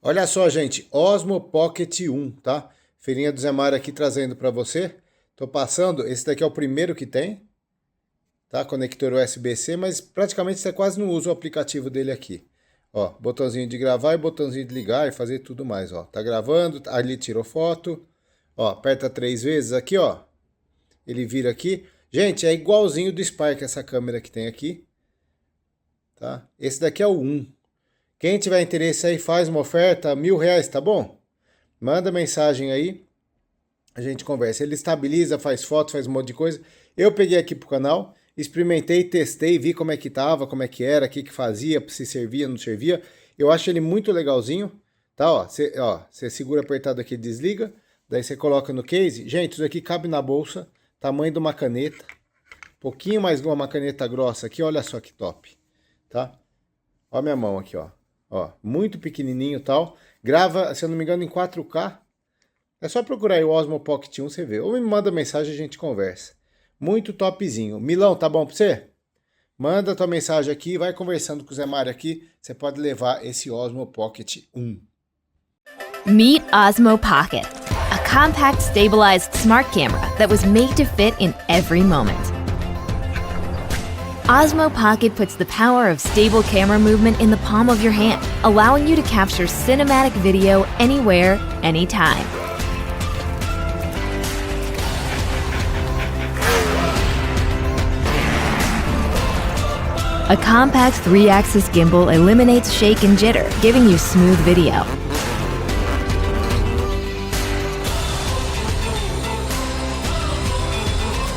Olha só, gente, Osmo Pocket 1, tá? Feirinha do Zé Mário aqui trazendo para você. Tô passando, esse daqui é o primeiro que tem, tá? Conector USB-C, mas praticamente você quase não usa o aplicativo dele aqui. Ó, botãozinho de gravar e botãozinho de ligar e fazer tudo mais, ó. Tá gravando, ali tirou foto. Ó, aperta 3 vezes aqui, ó. Ele vira aqui. Gente, é igualzinho do Spark essa câmera que tem aqui, tá? Esse daqui é o 1. Quem tiver interesse aí, faz uma oferta, R$ 1.000, tá bom? Manda mensagem aí, a gente conversa. Ele estabiliza, faz foto, faz um monte de coisa. Eu peguei aqui pro canal, experimentei, testei, vi como é que tava, como é que era, o que que fazia, se servia, não servia. Eu acho ele muito legalzinho, tá? Você segura apertado aqui, desliga, daí você coloca no case. Gente, isso aqui cabe na bolsa, tamanho de uma caneta, pouquinho mais de uma caneta grossa aqui, olha só que top, tá? Ó a minha mão aqui, ó. Ó, muito pequenininho e tal. Grava, se eu não me engano, em 4K. É só procurar aí o Osmo Pocket 1, você vê. Ou me manda mensagem e a gente conversa. Muito topzinho. Milão, tá bom pra você? Manda tua mensagem aqui, vai conversando com o Zé Mário aqui. Você pode levar esse Osmo Pocket 1. Meet Osmo Pocket, a compact stabilized smart camera that was made to fit in every moment. Osmo Pocket puts the power of stable camera movement in the palm of your hand, allowing you to capture cinematic video anywhere, anytime. A compact 3-axis gimbal eliminates shake and jitter, giving you smooth video.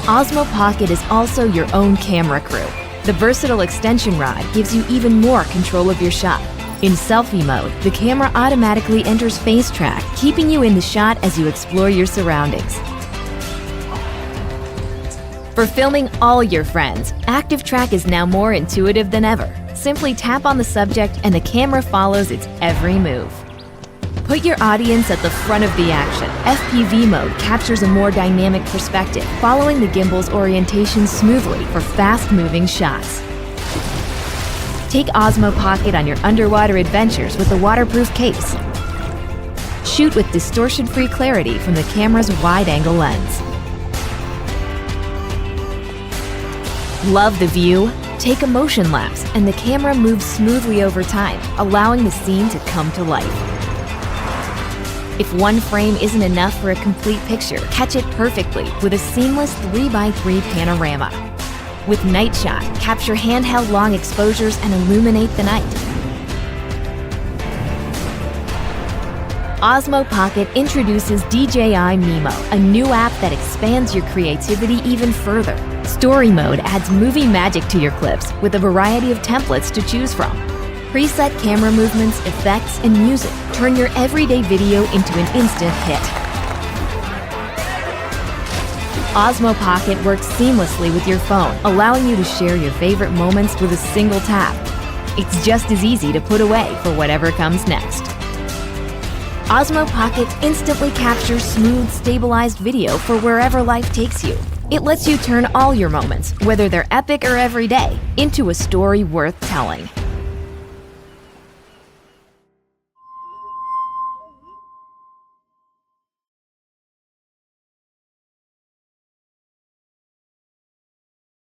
Osmo Pocket is also your own camera crew. The versatile extension rod gives you even more control of your shot. In selfie mode, the camera automatically enters face track, keeping you in the shot as you explore your surroundings. For filming all your friends, Active Track is now more intuitive than ever. Simply tap on the subject and the camera follows its every move. Put your audience at the front of the action. FPV mode captures a more dynamic perspective, following the gimbal's orientation smoothly for fast-moving shots. Take Osmo Pocket on your underwater adventures with a waterproof case. Shoot with distortion-free clarity from the camera's wide-angle lens. Love the view? Take a motion lapse, and the camera moves smoothly over time, allowing the scene to come to life. If one frame isn't enough for a complete picture, catch it perfectly with a seamless 3x3 panorama. With Night Shot, capture handheld long exposures and illuminate the night. Osmo Pocket introduces DJI Mimo, a new app that expands your creativity even further. Story Mode adds movie magic to your clips with a variety of templates to choose from. Preset camera movements, effects, and music turn your everyday video into an instant hit. Osmo Pocket works seamlessly with your phone, allowing you to share your favorite moments with a single tap. It's just as easy to put away for whatever comes next. Osmo Pocket instantly captures smooth, stabilized video for wherever life takes you. It lets you turn all your moments, whether they're epic or everyday, into a story worth telling.